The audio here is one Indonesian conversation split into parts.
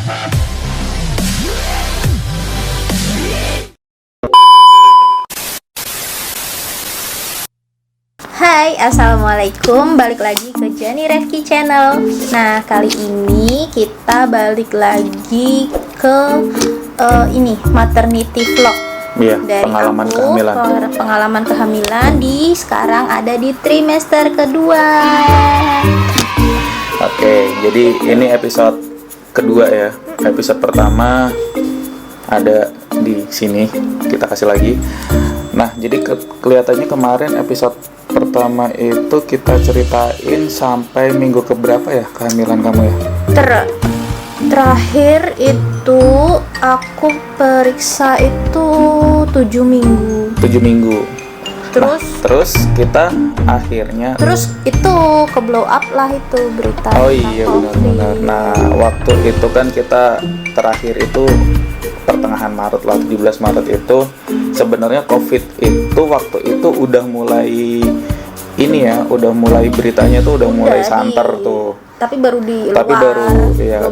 Hai, assalamualaikum. Balik lagi ke Jenny Refki Channel. Nah, kali ini kita balik lagi ke ini maternity vlog. Iya, dari pengalaman aku, kehamilan. Pengalaman kehamilan sekarang ada di trimester kedua. Oke, jadi ini episode kedua ya. Episode pertama ada di sini, kita kasih lagi. Nah, jadi kelihatannya kemarin episode pertama itu kita ceritain sampai minggu keberapa ya kehamilan kamu ya? Terakhir itu aku periksa itu 7 minggu. 7 minggu. Terus kita akhirnya itu ke blow up lah itu berita. Oh iya, benar-benar. Nah, waktu itu kan kita terakhir itu pertengahan Maret lah, 17 Maret itu sebenarnya COVID itu waktu itu udah mulai ini ya, udah mulai beritanya tuh udah mulai santer tuh. Tapi baru di luar. Tapi baru ya,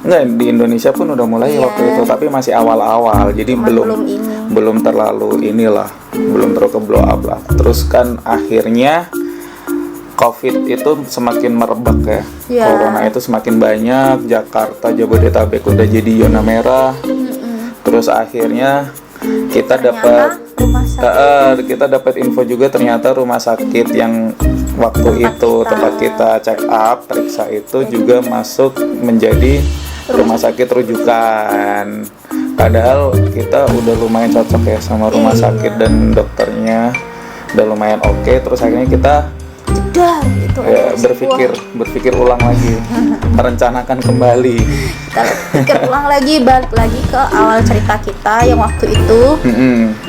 enggak di Indonesia pun udah mulai waktu itu, tapi masih awal-awal. Jadi belum terlalu inilah, belum terlalu ke blow up lah. Terus kan akhirnya COVID itu semakin merebak ya. Corona itu semakin banyak, Jakarta, Jabodetabek udah jadi zona merah. Terus akhirnya kita dapat info juga ternyata rumah sakit yang waktu itu tempat kita check up periksa itu juga masuk menjadi rumah sakit rujukan. Padahal kita udah lumayan cocok ya sama rumah sakit dan dokternya udah lumayan oke. Terus akhirnya kita berpikir ulang lagi, merencanakan kembali. Kita pikir ulang lagi, balik lagi ke awal cerita kita yang waktu itu.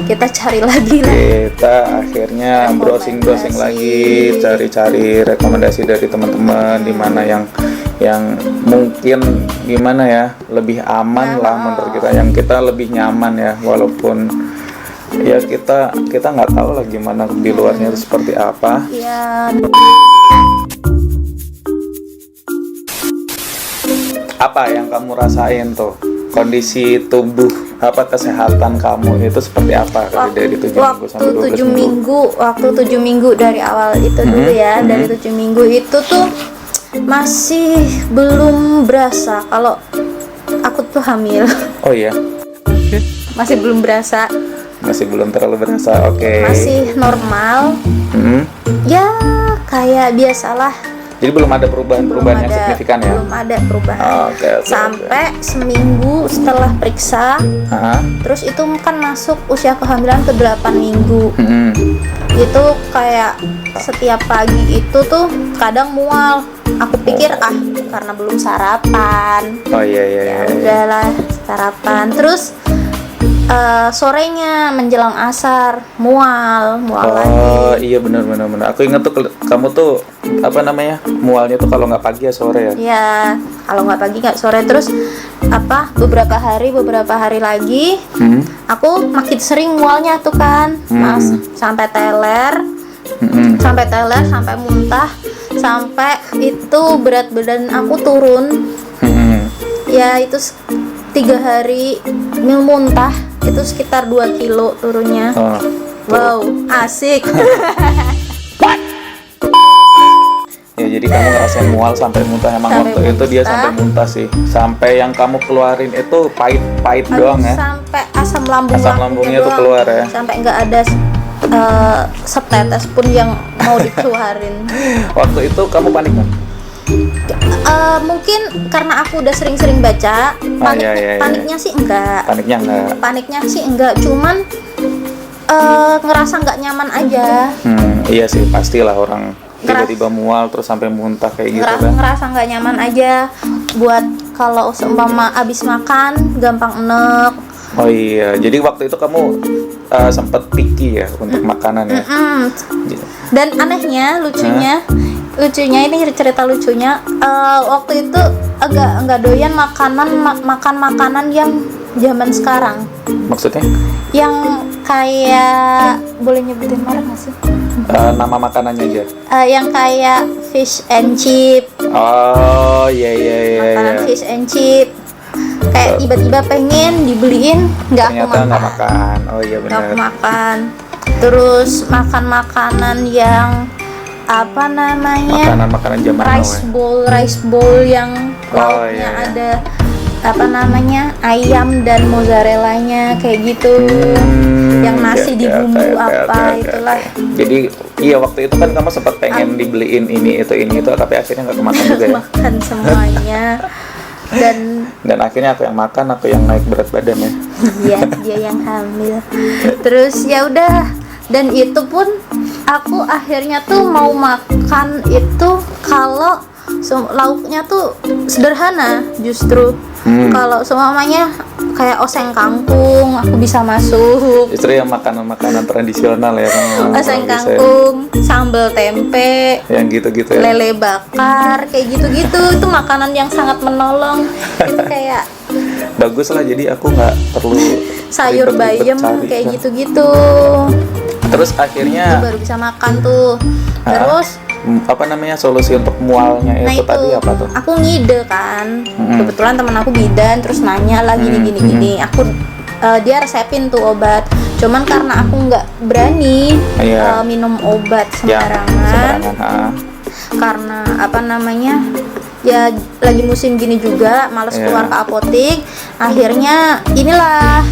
Kita cari lagi lah. Kita akhirnya browsing lagi, cari rekomendasi dari teman-teman di mana yang mungkin gimana ya, lebih aman lah menurut kita, yang kita lebih nyaman ya, walaupun ya kita nggak tahu lah gimana di luarnya itu seperti apa. Ya. Apa yang kamu rasain tuh, kondisi tubuh kesehatan kamu itu seperti apa dari 7 minggu sampai 12 minggu? Waktu 7 minggu dari awal itu dulu ya, dari 7 minggu itu tuh masih belum berasa kalau aku tuh hamil. Oh iya. Masih belum berasa. Masih belum terlalu berasa, oke. Masih normal. Ya kayak biasalah. Jadi belum ada perubahan yang signifikan ya? Belum ada perubahan. Sampai seminggu setelah periksa. Terus itu kan masuk usia kehamilan ke 8 minggu. Itu kayak setiap pagi itu tuh kadang mual. Aku pikir karena belum sarapan. Oh iya. Ya udahlah sarapan. Terus sorenya menjelang asar mual lagi. Oh iya, benar. Aku ingat tuh kamu tuh mualnya tuh kalau nggak pagi ya sore ya. Iya, kalau nggak pagi nggak sore. Terus beberapa hari lagi aku makin sering mualnya tuh kan, sampai teler, sampai muntah, sampai itu berat badan aku turun. Ya itu 3 hari muntah itu sekitar 2 kilo turunnya. Wow, asik. Ya jadi kamu ngerasain mual sampai muntah. Emang waktu itu dia sampai muntah sih. Sampai yang kamu keluarin itu pahit doang ya. Sampai asam lambungnya tuh keluar ya. Sampai nggak ada setetes pun yang mau dikeluarin. Waktu itu kamu panik kan? Mungkin karena aku udah sering-sering baca, paniknya sih enggak. Paniknya sih enggak, cuman ngerasa nggak nyaman aja. Iya sih, pastilah orang tiba-tiba mual terus sampai muntah kayak gitu kan. Ngerasa nggak nyaman aja. Buat kalau seumpama abis makan gampang enek. Oh iya, jadi waktu itu kamu sempat picky ya untuk makanan ya. Dan anehnya, lucunya ini cerita lucunya, waktu itu agak doyan makan makanan yang zaman sekarang. Maksudnya? Yang kayak, boleh nyebutin merek nggak sih? Nama makanannya aja. Yang kayak fish and chip. Oh iya. Makanan fish and chip. kayak tiba-tiba pengen dibeliin, ternyata nggak makan. Oh iya benar. Nggak aku makan. Terus makan makanan yang apa namanya, makanan zaman now rice bowl yang lauknya ada apa namanya, ayam dan mozzarellanya kayak gitu, yang nasi dibumbu itulah. Jadi iya, waktu itu kan kamu sempat pengen dibeliin ini itu, tapi akhirnya nggak kemakan juga ya. Makan semuanya. dan akhirnya aku yang makan, aku yang naik berat badan ya. Iya, dia yang hamil. Terus ya udah, dan itu pun aku akhirnya tuh mau makan itu kalau lauknya tuh sederhana justru. Kalau semuanya kayak oseng kangkung aku bisa masuk. Justru yang makanan tradisional ya. Oseng kangkung, sambal tempe, yang gitu-gitu ya. Lele bakar, kayak gitu-gitu. Itu makanan yang sangat menolong. Itu kayak bagus lah, jadi aku nggak perlu sayur bayam kayak gitu-gitu. Terus akhirnya baru bisa makan tuh. Terus apa namanya, solusi untuk mualnya itu tadi apa tuh? Aku ngide kan, kebetulan teman aku bidan, terus nanya lah gini. Aku dia resepin tuh obat, cuman karena aku nggak berani minum obat sembarangan. Karena apa namanya, ya lagi musim gini juga, males keluar ke apotek. Akhirnya inilah,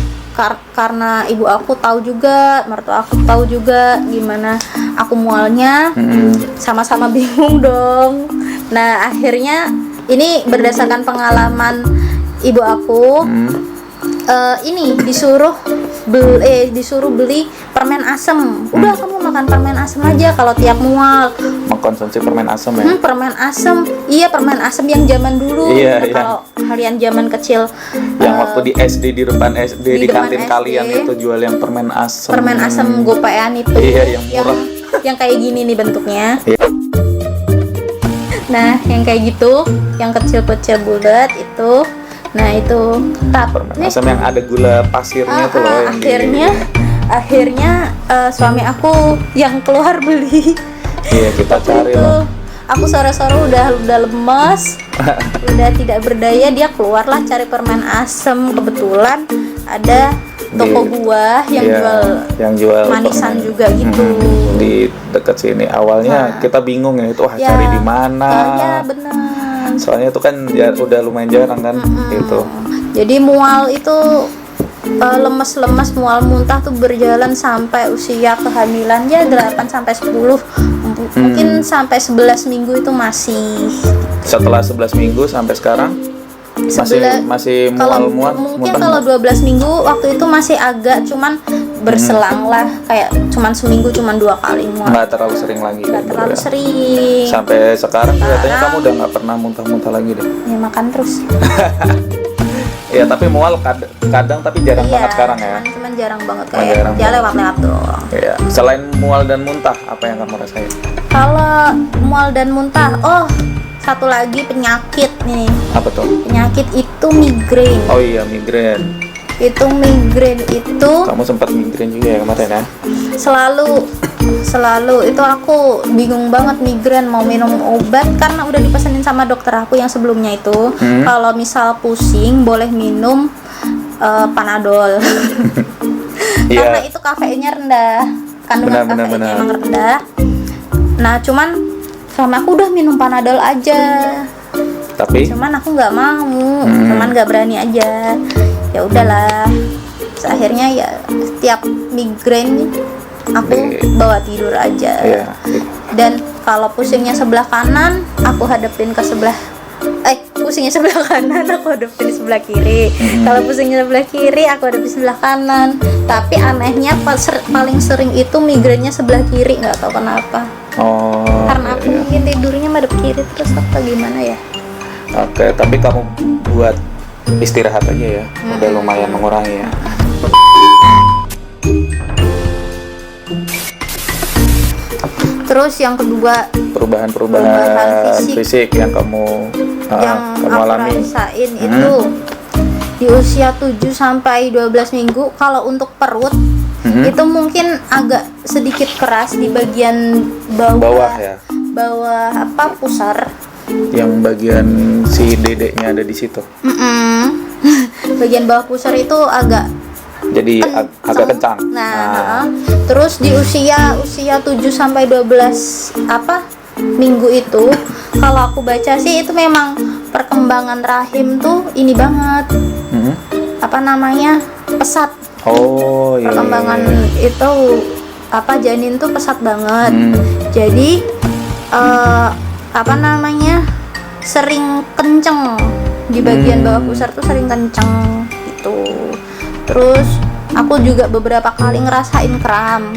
karena ibu aku tahu juga, mertua aku tahu juga gimana aku mualnya, sama-sama bingung dong. Nah akhirnya ini berdasarkan pengalaman ibu aku, ini disuruh beli permen asem. Udah kamu makan permen asem aja kalau tiap mual. Mengkonsumsi permen asem ya? Permen asem, iya permen asem yang zaman dulu. Kalau kalian zaman kecil, yang waktu di SD, di depan SD, di kantin SD, kalian itu jual yang permen asem. Permen asem gopean itu. Iya, yang murah. Yang kayak gini nih bentuknya. Nah, yang kayak gitu, yang kecil-kecil bulat itu. Nah, itu permen asem yang ada gula pasirnya tuh loh. Akhirnya suami aku yang keluar beli. Iya, kita cari loh. Aku sore-sore udah lemes, udah tidak berdaya, dia keluarlah cari permen asem. Kebetulan ada toko buah yang jual manisan permen juga gitu di dekat sini. Awalnya kita bingung ya, itu cari di mana. Ya benar. Soalnya itu kan udah lumayan jarang kan itu. Jadi mual itu lemes-lemes, mual muntah tuh berjalan sampai usia kehamilan ya 8 sampai 10. Mungkin sampai 11 minggu itu masih. Setelah 11 minggu sampai sekarang masih mual-mual. Mungkin kalau 12 minggu waktu itu masih agak, cuman berselang lah, kayak cuman seminggu cuman 2 kali mual. Nggak terlalu sering lagi. Nggak terlalu sering. Sampai sekarang kelihatannya kamu udah nggak pernah muntah-muntah lagi deh. Ya makan terus. Ya tapi mual kadang tapi jarang banget sekarang ya. Cuman jarang banget, kayak dia lewat-lewat doang. Iya. Selain mual dan muntah, apa yang kamu rasain? Kalau mual dan muntah, satu lagi penyakit nih. Apa tuh? Penyakit itu migrain. Oh iya, migrain. Itu migrain itu. Kamu sempat migrain juga ya kemarin ya? Selalu itu aku bingung banget migrain, mau minum obat karena udah dipesenin sama dokter aku yang sebelumnya itu. Kalau misal pusing boleh minum Panadol. Karena itu kafeinnya rendah, kandungan kafeinnya emang rendah. Nah cuman sama aku udah minum Panadol aja. Cuman aku nggak mau, cuman nggak berani aja. Ya udahlah. Terus akhirnya ya setiap migrain aku bawa tidur aja. Dan kalau pusingnya sebelah kanan, aku hadapin ke sebelah pusingnya sebelah kanan, aku hadapin sebelah kiri. Kalau pusingnya sebelah kiri, aku hadapin sebelah kanan. Tapi anehnya paling sering itu migrainnya sebelah kiri, nggak tahu kenapa. Karena aku mungkin tidurnya madep kiri terus apa gimana ya. Oke, tapi kamu buat istirahat aja ya. Udah lumayan mengurangi ya. Terus yang kedua, perubahan fisik yang kamu alami. Rasain itu di usia 7 sampai 12 minggu. Kalau untuk perut itu mungkin agak sedikit keras di bagian bawah ya. Bawah pusar. Yang bagian si dedeknya ada di situ. bagian bawah pusar itu agak jadi agak kencang. Nah, terus di usia 7 sampai 12 minggu itu kalau aku baca sih itu memang perkembangan rahim tuh ini banget. Pesat. Oh iya. Perkembangan itu janin tuh pesat banget. Jadi sering kenceng di bagian bawah pusar tuh sering kenceng gitu. Terus aku juga beberapa kali ngerasain kram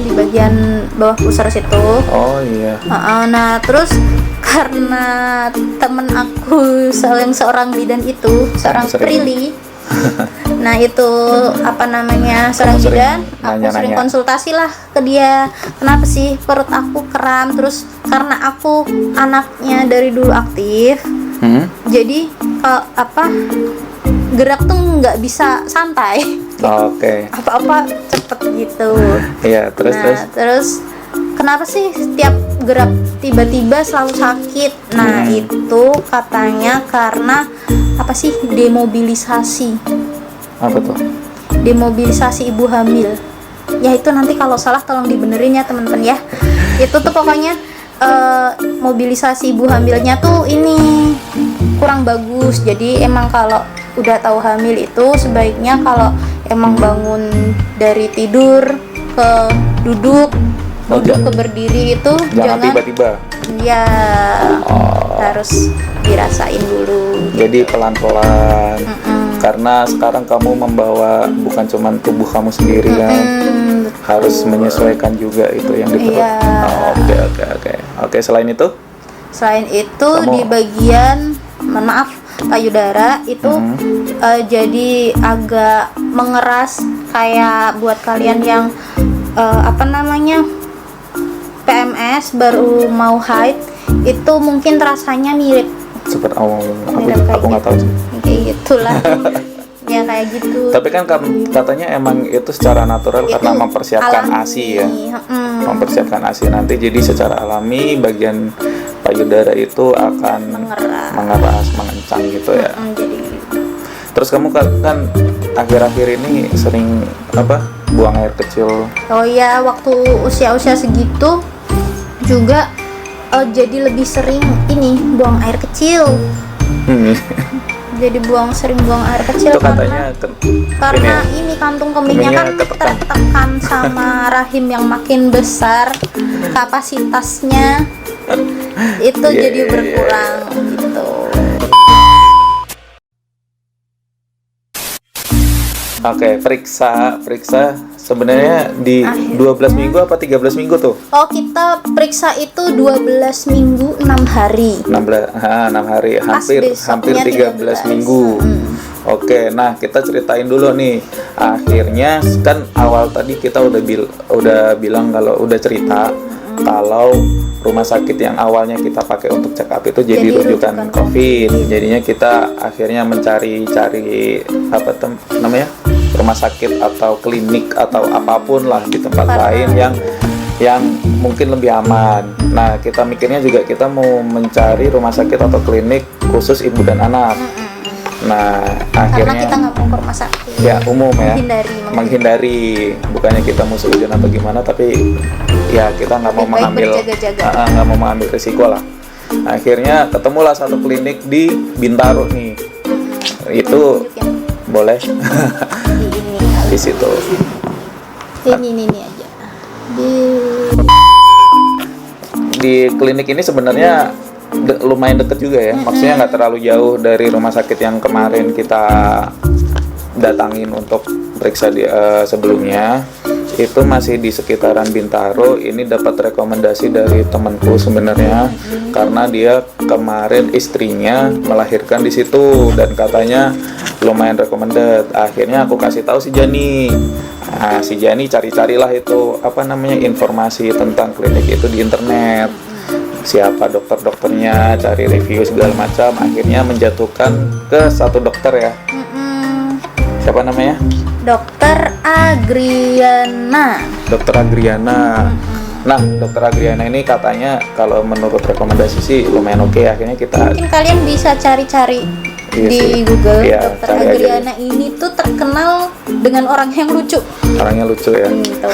di bagian bawah pusar situ. Oh iya. Nah terus karena temen aku seorang bidan itu seorang Prilly. Nah itu seorang bidan, aku sering konsultasi lah ke dia, kenapa sih perut aku kram, terus karena aku anaknya dari dulu aktif, jadi gerak tuh nggak bisa santai. Oke. Apa-apa cepet gitu. Iya, terus kenapa sih setiap gerak tiba-tiba selalu sakit? Nah itu katanya karena demobilisasi. Apa tuh? Demobilisasi ibu hamil. Ya itu nanti kalau salah tolong dibenerin ya teman-teman ya. Itu tuh pokoknya mobilisasi ibu hamilnya tuh ini kurang bagus. Jadi emang kalau udah tahu hamil itu sebaiknya kalau emang bangun dari tidur ke duduk ke berdiri itu jangan tiba-tiba. Ya harus dirasain dulu. Jadi pelan-pelan. Karena sekarang kamu membawa bukan cuma tubuh kamu sendiri kan, harus menyesuaikan juga itu yang di perut. Oke. Selain itu di bagian payudara itu jadi agak mengeras, kayak buat kalian yang PMS baru mau haid itu mungkin rasanya mirip seperti aku nggak tahu sih. Kayak gitulah. Ya kayak gitu. Tapi kan katanya emang itu secara natural itu karena mempersiapkan ASI ya. Mempersiapkan ASI nanti, jadi secara alami bagian payudara itu akan mengeras, mengencang gitu ya. Terus kamu kan akhir-akhir ini sering buang air kecil. Oh iya, waktu usia segitu juga jadi lebih sering ini buang air kecil. Jadi sering buang air kecil itu katanya karena ini kantung kemihnya kan tertekan sama rahim yang makin besar, kapasitasnya itu jadi berkurang gitu. Oke, periksa sebenarnya di 12 minggu apa 13 minggu tuh? Oh, kita periksa itu 12 minggu 6 hari. 6 hari, hampir 13 minggu. Oke, nah kita ceritain dulu nih. Akhirnya kan awal tadi kita udah bilang kalau udah cerita kalau rumah sakit yang awalnya kita pakai untuk check up itu jadi rujukan COVID. Jadinya kita akhirnya mencari-cari rumah sakit atau klinik atau apapun lah di tempat lain yang mungkin lebih aman. Nah, kita mikirnya juga kita mau mencari rumah sakit atau klinik khusus ibu dan anak. Nah, akhirnya karena kita nggak mau ke rumah sakit. Ya, umum ya. Menghindari. Bukannya kita mau setuju atau gimana, tapi ya kita nggak mau mengambil risiko lah. Akhirnya ketemulah satu klinik di Bintaro nih. Itu boleh di situ. Ini aja. Di klinik ini sebenarnya lumayan deket juga ya. Maksudnya nggak terlalu jauh dari rumah sakit yang kemarin kita datangin untuk periksa sebelumnya. Itu masih di sekitaran Bintaro. Ini dapat rekomendasi dari temanku sebenarnya, karena dia kemarin istrinya melahirkan di situ dan katanya lumayan recommended. Akhirnya aku kasih tahu si Jani. Nah, si Jani cari-carilah itu informasi tentang klinik itu di internet. Siapa dokter-dokternya, cari review segala macam. Akhirnya menjatuhkan ke satu dokter ya. Siapa namanya? Dokter Agriana. Nah, Dokter Agriana ini katanya kalau menurut rekomendasi sih lumayan oke. Akhirnya kita mungkin kalian bisa cari-cari di Google. Dokter Agriana ini tuh terkenal dengan orang yang lucu. Orangnya lucu ya. Gitu.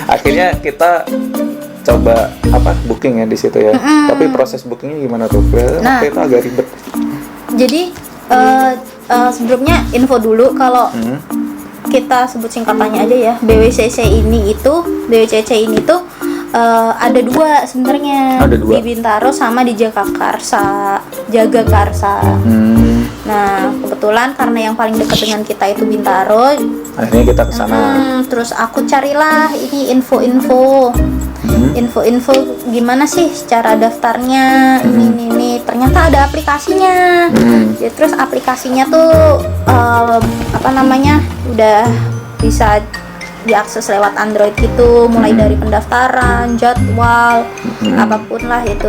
Akhirnya kita coba booking ya di situ ya. Tapi proses bookingnya gimana tuh? Waktu itu agak ribet. Jadi sebelumnya info dulu kalau kita sebut singkatannya aja ya. BWCC ini tuh ada dua sebenarnya, di Bintaro sama di Jagakarsa. Nah, kebetulan karena yang paling dekat dengan kita itu Bintaro, akhirnya kita kesana. Terus aku carilah ini info gimana sih cara daftarnya, ini ternyata ada aplikasinya. Ya, terus aplikasinya tuh udah bisa diakses lewat Android gitu, mulai dari pendaftaran, jadwal, apapun lah itu.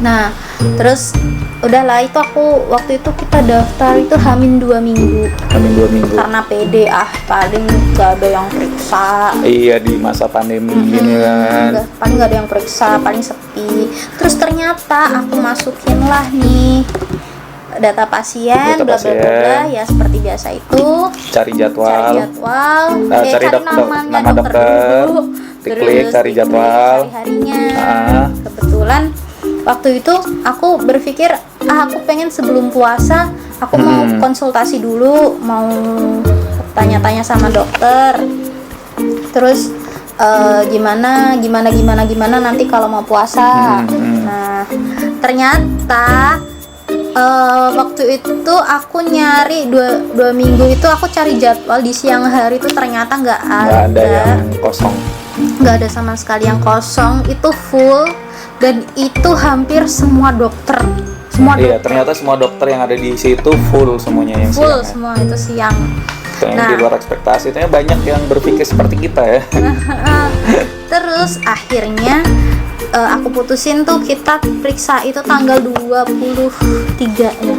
Nah, terus udahlah itu aku waktu itu kita daftar itu Hamin 2 minggu. Karena pede paling gak ada yang periksa. Iya, di masa pandemi gini kan. Paling gak ada yang periksa, paling sepi. Terus ternyata aku masukin lah nih data pasien, bla bla bla, ya seperti biasa itu. Cari jadwal. Cari nama dokter dulu. Diklik cari jadwal. Cari harinya. Kebetulan waktu itu aku berpikir aku pengen sebelum puasa aku mau konsultasi dulu, mau tanya-tanya sama dokter. Terus gimana nanti kalau mau puasa. Nah, ternyata waktu itu aku nyari dua minggu itu aku cari jadwal di siang hari itu ternyata nggak ada yang kosong, nggak ada sama sekali yang kosong, itu full. Dan itu hampir semua dokter. Iya, ternyata semua dokter yang ada di situ full semuanya yang full siang. Semua itu siang. Nah, di luar ekspektasi. Ternyata banyak yang berpikir seperti kita ya. Terus akhirnya aku putusin tuh kita periksa itu tanggal 23 ya.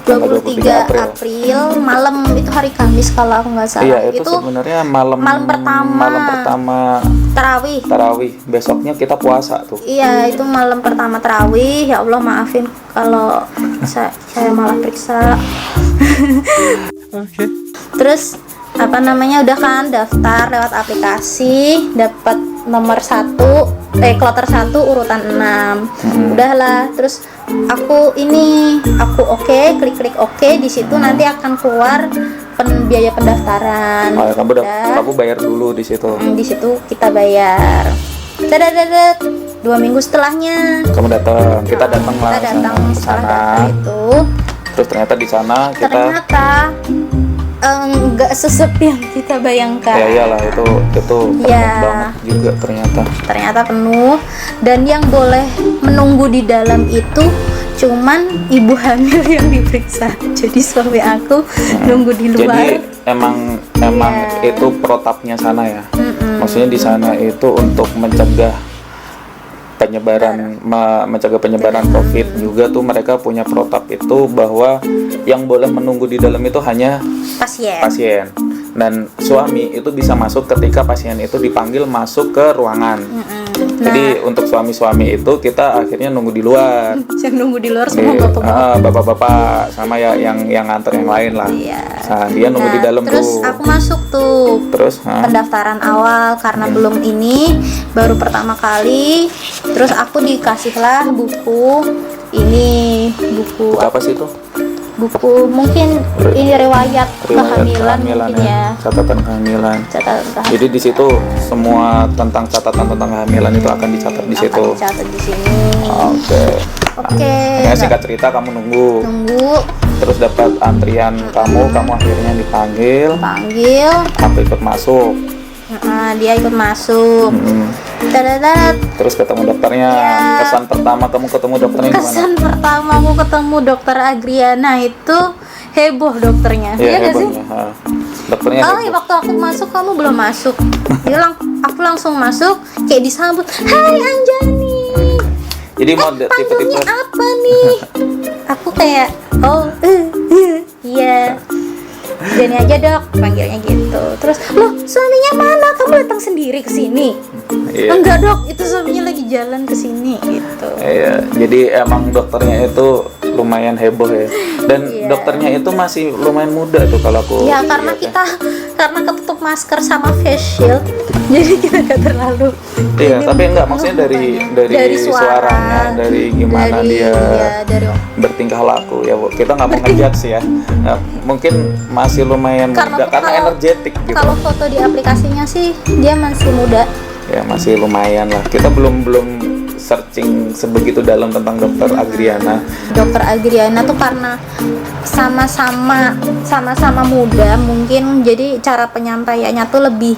23 April malam, itu hari Kamis kalau aku nggak salah. Iya, itu sebenarnya malam pertama tarawih. Besoknya kita puasa tuh. Iya, itu malam pertama tarawih. Ya Allah, maafin kalau saya malah periksa. Oke. Terus udah kan daftar lewat aplikasi, dapat nomor 1 kloter 1 urutan 6. Udahlah, terus aku klik oke, di situ nanti akan keluar biaya pendaftaran. Kamu bayar dulu di situ. Di situ kita bayar. 2 minggu setelahnya kamu datang, kita datang sana itu. Terus ternyata di sana nggak sesepi yang kita bayangkan. Ya iyalah, itu penuh banget juga ternyata penuh. Dan yang boleh menunggu di dalam itu cuman ibu hamil yang diperiksa. Jadi suami aku nunggu di luar. Jadi emang itu protapnya sana ya. Maksudnya di sana itu untuk mencegah penyebaran COVID juga tuh, mereka punya protap itu bahwa yang boleh menunggu di dalam itu hanya pasien. Dan suami itu bisa masuk ketika pasien itu dipanggil masuk ke ruangan. Jadi untuk suami-suami itu kita akhirnya nunggu di luar. Yang nunggu di luar semua bapak-bapak sama ya yang nganter yang lain lah. Iya. Nah, dia nunggu di dalam terus tuh. Terus aku masuk tuh. Pendaftaran awal karena belum baru pertama kali. Terus aku dikasihlah buku apa sih itu? Buku mungkin ini riwayat kehamilan mungkin ya. Catatan kehamilan. Jadi di situ semua tentang catatan tentang kehamilan itu akan dicatat di situ. Dicatat di sini. Oke. Ya, singkat cerita kamu nunggu. Terus dapat antrian kamu akhirnya dipanggil. Aku ikut masuk. Dia ikut masuk. Terus ketemu dokternya. Kesan pertama kamu ketemu dokternya gimana? Kesan pertama aku ketemu dokter Agriana itu heboh dokternya. Iya nggak sih? Dokternya heboh. Waktu aku masuk kamu belum masuk. Aku langsung masuk kayak disambut. Hai Anjani. Jadi mau tipe-tipe apa nih? Aku kayak iya. Jani aja dok, panggilnya gitu. Terus, loh suaminya mana? Kamu datang sendiri ke sini? Iya. Enggak dok, itu suaminya lagi jalan ke sini gitu. Iya, jadi emang dokternya itu lumayan heboh ya. Dan dokternya itu masih lumayan muda tuh kalau aku. Ya karena lihat kita karena ketutup masker sama face shield, jadi kita nggak terlalu. Iya, tapi enggak maksudnya dari suaranya, dari gimana dia dari bertingkah laku ya, Bu. Kita nggak mau ngejat sih ya. Nah, mungkin masih lumayan muda karena energetik gitu. Kalau foto di aplikasinya sih dia masih muda. Ya masih lumayan lah. Kita belum searching sebegitu dalam tentang Dokter Agriana. Dokter Agriana tuh karena sama-sama muda, mungkin jadi cara penyampaiannya tuh lebih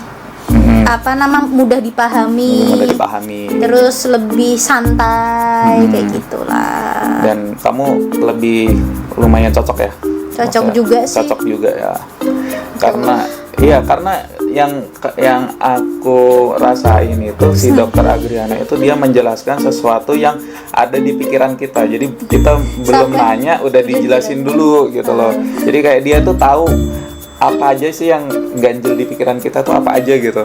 mudah dipahami. Mudah dipahami. Terus lebih santai kayak gitulah. Dan kamu lebih lumayan cocok ya? Cocok juga sih. Cocok juga ya. Karena yang aku rasain itu si Dokter Agriana itu dia menjelaskan sesuatu yang ada di pikiran kita. Jadi kita belum nanya udah dijelasin dulu gitu loh. Jadi kayak dia tuh tahu apa aja sih yang ganjel di pikiran kita tuh apa aja gitu.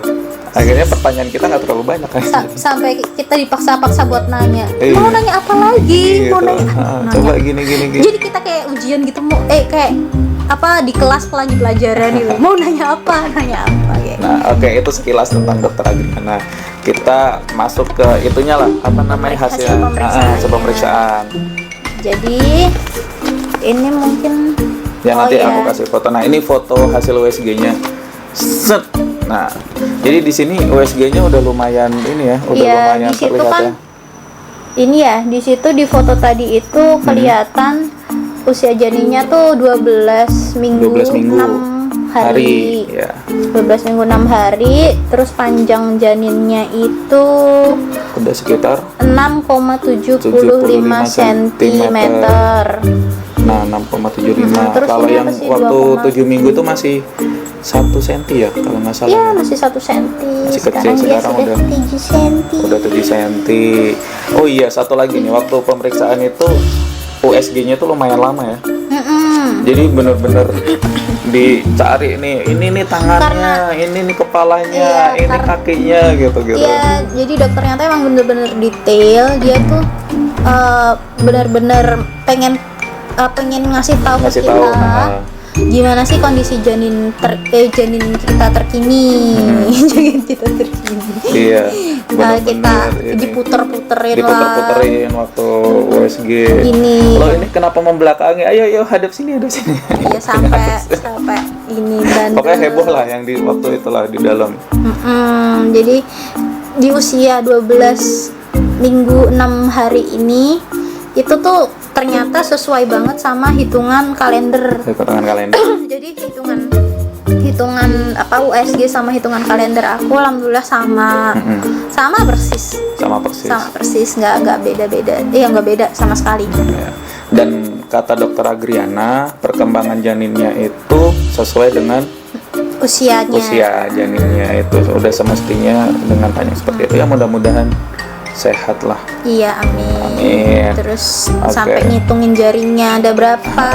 Akhirnya pertanyaan kita nggak terlalu banyak kan. Sampai kita dipaksa-paksa buat nanya. Mau nanya apa lagi? Gitu. Mau nanya. Coba gini. Jadi kita kayak ujian gitu kayak di kelas pelajaran gitu. Mau nanya apa gitu. Nah, oke, itu sekilas tentang Dokter Agriana. Kita masuk ke itunya lah, hasil pemeriksaan. Jadi ini mungkin nanti aku kasih foto. Nah, ini foto hasil USG-nya. Set. Nah, jadi di sini USG-nya udah lumayan ini ya, lumayan di situ terlihat kan, ya. Ini ya, di situ di foto tadi itu kelihatan usia janinnya tuh 12 minggu 6 hari. Ya. 12 minggu 6 hari, terus panjang janinnya itu udah sekitar 6,75 cm. Nah, 6,75. Kalau yang waktu 7 minggu itu masih 1 cm ya kalau nggak salah. Iya, masih 1 cm. Masih kecil, sekarang udah 7 cm. Udah 7 cm. Oh iya, satu lagi nih, waktu pemeriksaan itu USG-nya tuh lumayan lama ya. Jadi bener-bener dicari ini tangannya, ini kepalanya, ini kakinya gitu. Iya, jadi dokternya tuh emang bener-bener detail. Dia tuh bener-bener pengen ngasih tahu ke kita gimana sih kondisi janin kita terkini. Janin kita terkini. Iya. Kita diputer-puterin waktu USG. Ini. Lo ini kenapa membelakangi? Ayo hadap sini. Iya, sampai ini dan pokoknya heboh lah yang di waktu itulah di dalam. Jadi di usia 12 minggu 6 hari ini itu tuh ternyata sesuai banget sama hitungan kalender. Jadi hitungan USG sama hitungan kalender aku alhamdulillah sama persis. Nggak beda-beda. Nggak beda sama sekali. Ya. Dan kata Dokter Agriana, perkembangan janinnya itu sesuai dengan usia janinnya itu udah semestinya dengan panjang seperti itu ya, mudah-mudahan sehat lah. Iya, amin. Terus sampai ngitungin jaringnya ada berapa.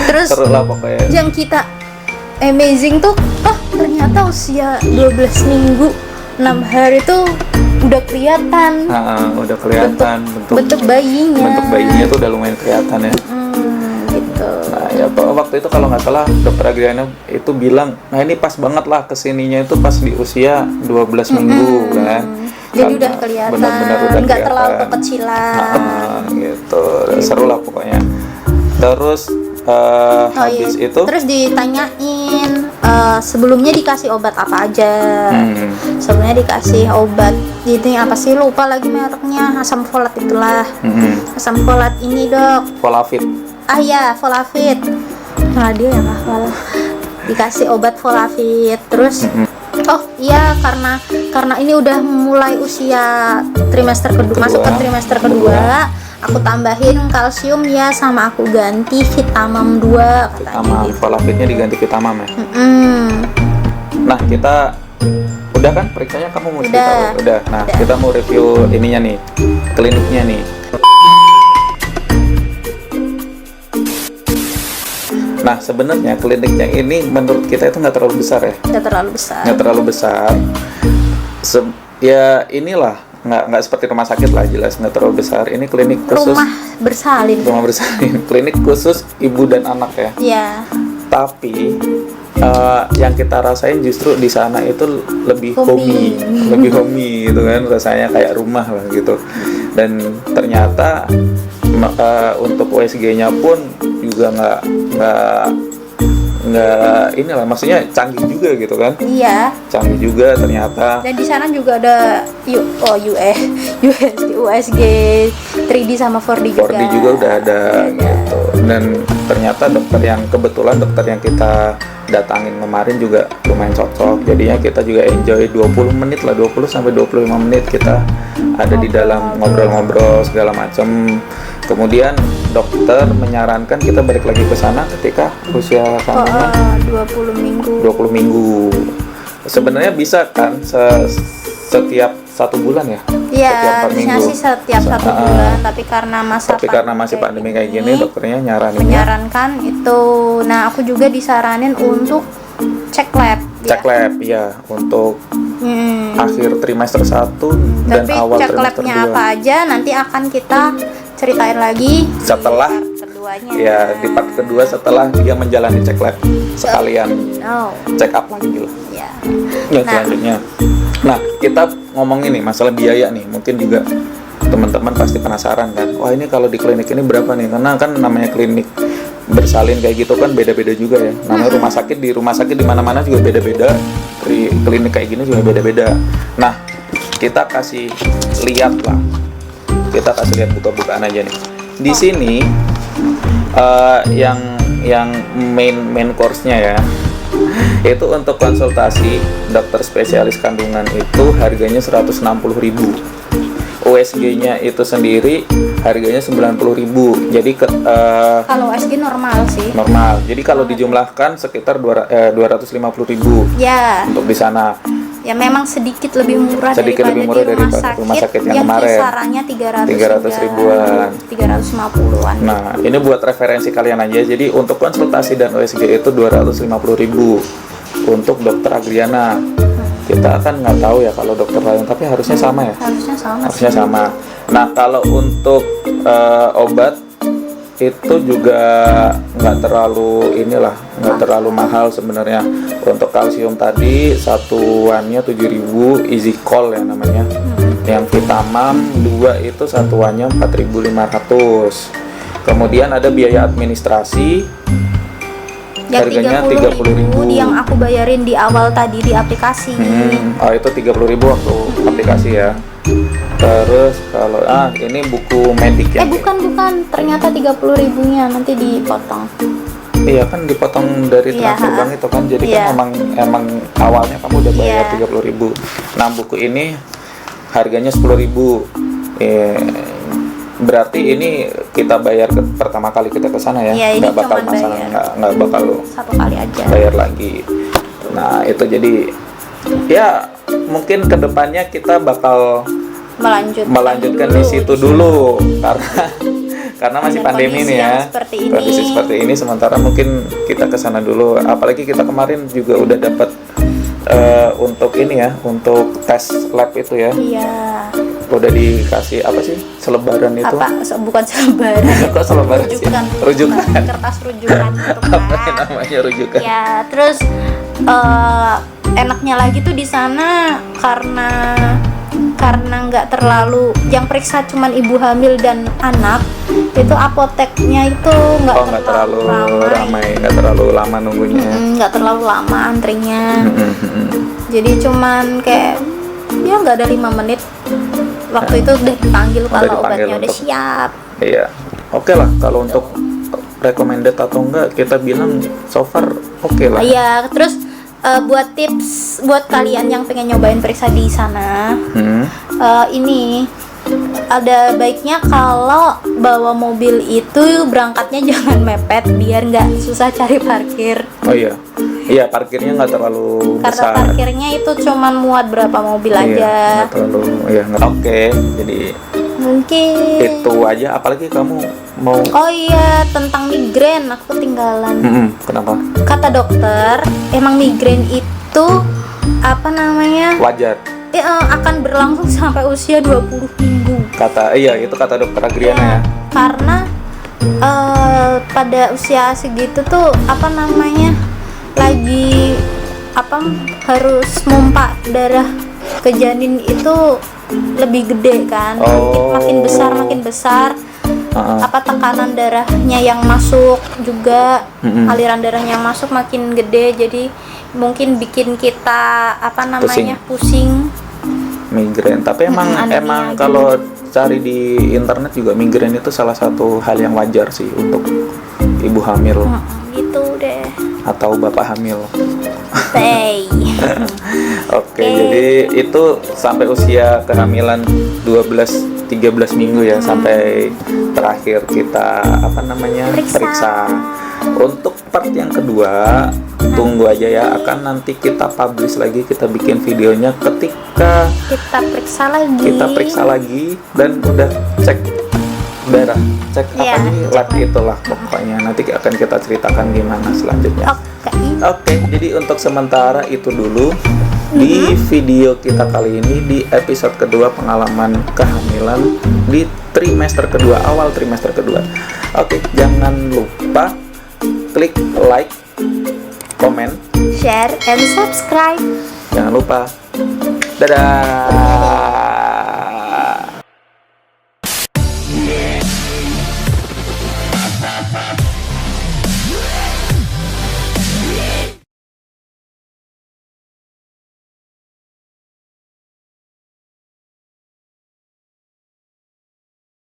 Terus seru lah pokoknya. Yang kita amazing tuh, ternyata usia 12 minggu 6 hari tuh udah kelihatan. Udah kelihatan bentuk bayinya. Bentuk bayinya tuh udah lumayan kelihatan ya. Gitu. Nah, ya waktu itu kalau nggak salah Dokter Agriana itu bilang, nah ini pas banget lah kesininya itu pas di usia 12 minggu kan. Jadi udah kelihatan, nggak terlalu kekecilan. Gitu, seru lah pokoknya. Terus habis itu terus ditanyain sebelumnya dikasih obat apa aja. Sebelumnya dikasih obat ini apa sih, lupa lagi mereknya, asam folat itulah. Asam folat ini dok, Folavit. Folavit. Nah dia yang hafal. Dikasih obat Folavit. Terus karena ini udah mulai usia trimester kedua, masuk ke trimester kedua, aku tambahin kalsium ya, sama aku ganti Vitamam 2 katanya. Folavitnya diganti Vitamam ya. Nah, kita udah kan periksanya, kamu mesti tahu. Udah. Nah, kita mau review ininya nih, kliniknya nih. Nah sebenarnya kliniknya ini menurut kita itu nggak terlalu besar ya. Nggak terlalu besar. Ya inilah nggak seperti rumah sakit lah, jelas nggak terlalu besar. Ini klinik khusus rumah bersalin. Klinik khusus ibu dan anak ya. Iya. Tapi yang kita rasain justru di sana itu lebih homey gitu kan, rasanya kayak rumah lah gitu. Dan ternyata untuk USG-nya pun juga nggak inilah, maksudnya canggih juga gitu kan. Iya. Canggih juga ternyata. Dan di sana juga ada USG 3D sama 4D juga. 4D juga udah ada gitu. Dan ternyata dokter yang kita datangin kemarin juga lumayan cocok. Jadinya kita juga enjoy 20 menit lah, 20 sampai 25 menit kita ada di dalam ngobrol-ngobrol segala macam. Kemudian dokter menyarankan kita balik lagi ke sana ketika usia kandungan 20 minggu. 20 minggu. Sebenarnya bisa kan setiap 1 bulan ya? Iya, harusnya sih setiap 1 bulan, tapi karena masih pandemi kayak gini, dokternya menyarankan itu. Nah, aku juga disaranin untuk cek lab. Cek lab, ya, untuk akhir trimester 1 dan awal trimester 2. Tapi cek labnya apa aja nanti akan kita ceritain lagi setelah keduanya. Ya, di part kedua setelah dia menjalani cek lab sekalian check up lagi lah. Ya. Selanjutnya. Nah, kita ngomongin nih masalah biaya nih. Mungkin juga teman-teman pasti penasaran kan. Wah, ini kalau di klinik ini berapa nih? Karena kan namanya klinik bersalin kayak gitu kan beda-beda juga ya. Namanya rumah sakit di mana-mana juga beda-beda. Klinik kayak gini juga beda-beda. Nah, kita kasih lihat lah. Kita kasih lihat buka-bukaan aja nih. Di sini yang main course-nya ya. Itu untuk konsultasi dokter spesialis kandungan itu harganya 160.000. USG-nya itu sendiri harganya 90.000. Jadi kalau USG normal sih. Normal. Jadi kalau dijumlahkan sekitar 250.000. Ya. Untuk di sana. Ya memang sedikit lebih murah daripada rumah sakit yang kemarin. Kisarannya 300 ribuan. 350-an. Nah, ini buat referensi kalian aja. Jadi untuk konsultasi dan USG itu 250.000 untuk dokter Agriana. Kita kan nggak tahu ya kalau dokter lain, tapi harusnya sama ya. Harusnya sama. Nah, kalau untuk obat itu juga nggak terlalu mahal sebenarnya. Untuk kalsium tadi satuannya 7.000, EasyCol ya namanya. Yang Vitamam 2 itu satuannya 4.500. Kemudian ada biaya administrasi harganya 30.000 yang aku bayarin di awal tadi di aplikasi. Itu 30.000 waktu aplikasi ya. Terus kalau ini buku medik ya. Bukan, ternyata 30.000-nya nanti dipotong. Iya kan dipotong dari transfer bank itu kan. Jadi kan emang awalnya kamu udah bayar 30.000. Nah, buku ini harganya 10.000. Berarti ini kita bayar pertama kali kita ke sana ya. Nggak bakal nggak bakal satu kali aja bayar lagi. Nah, itu jadi ya mungkin kedepannya kita bakal melanjutkan di situ dulu karena masih pandemi nih ya. Kondisi seperti ini sementara mungkin kita ke sana dulu. Apalagi kita kemarin juga udah dapat untuk ini ya, untuk tes lab itu ya. Iya. Udah dikasih apa sih? Selebaran itu. Bukan selebaran. Kok selebaran sih? Rujukan. Kertas rujukan gitu kan. Apa namanya rujukan? Ya, terus enaknya lagi tuh di sana karena nggak terlalu yang periksa cuman ibu hamil dan anak, itu apoteknya itu nggak terlalu ramai, nggak terlalu lama nunggunya, nggak terlalu lama antrinya. Jadi cuman kayak ya nggak ada 5 menit waktu itu udah dipanggil kalau obatnya udah siap. Iya, oke lah kalau untuk recommended atau enggak kita bilang so far oke lah. Iya, terus buat tips buat kalian yang pengen nyobain periksa di sana, ini ada baiknya kalau bawa mobil itu berangkatnya jangan mepet biar nggak susah cari parkir. Oh iya parkirnya nggak terlalu besar. Karena parkirnya itu cuman muat berapa mobil aja. Nggak terlalu, oke. Jadi Mungkin itu aja, apalagi kamu mau. Oh iya, tentang migrain aku ketinggalan. Kenapa? Kata dokter, emang migrain itu apa namanya? Wajar. Akan berlangsung sampai usia 20 minggu. Itu kata dokter Agriana ya. Karena pada usia segitu tuh apa namanya? Lagi harus mompa darah ke janin itu lebih gede kan, makin besar tekanan darahnya yang masuk juga, aliran darahnya yang masuk makin gede, jadi mungkin bikin kita pusing. Migrain. Tapi emang kalau cari di internet juga migrain itu salah satu hal yang wajar sih untuk ibu hamil. Gitu deh. Atau bapak hamil. Oke, Okay. jadi itu sampai usia kehamilan 12-13 minggu ya, sampai terakhir kita periksa. Untuk part yang kedua tunggu aja ya, akan nanti kita publish lagi, kita bikin videonya ketika kita periksa lagi dan udah cek darah, cek lab itulah pokoknya, nanti akan kita ceritakan gimana selanjutnya. Oke, jadi untuk sementara itu dulu di video kita kali ini, di episode kedua pengalaman kehamilan di trimester kedua, awal trimester kedua. Oke, jangan lupa klik like, komen, share, and subscribe. jangan lupa. Dadah.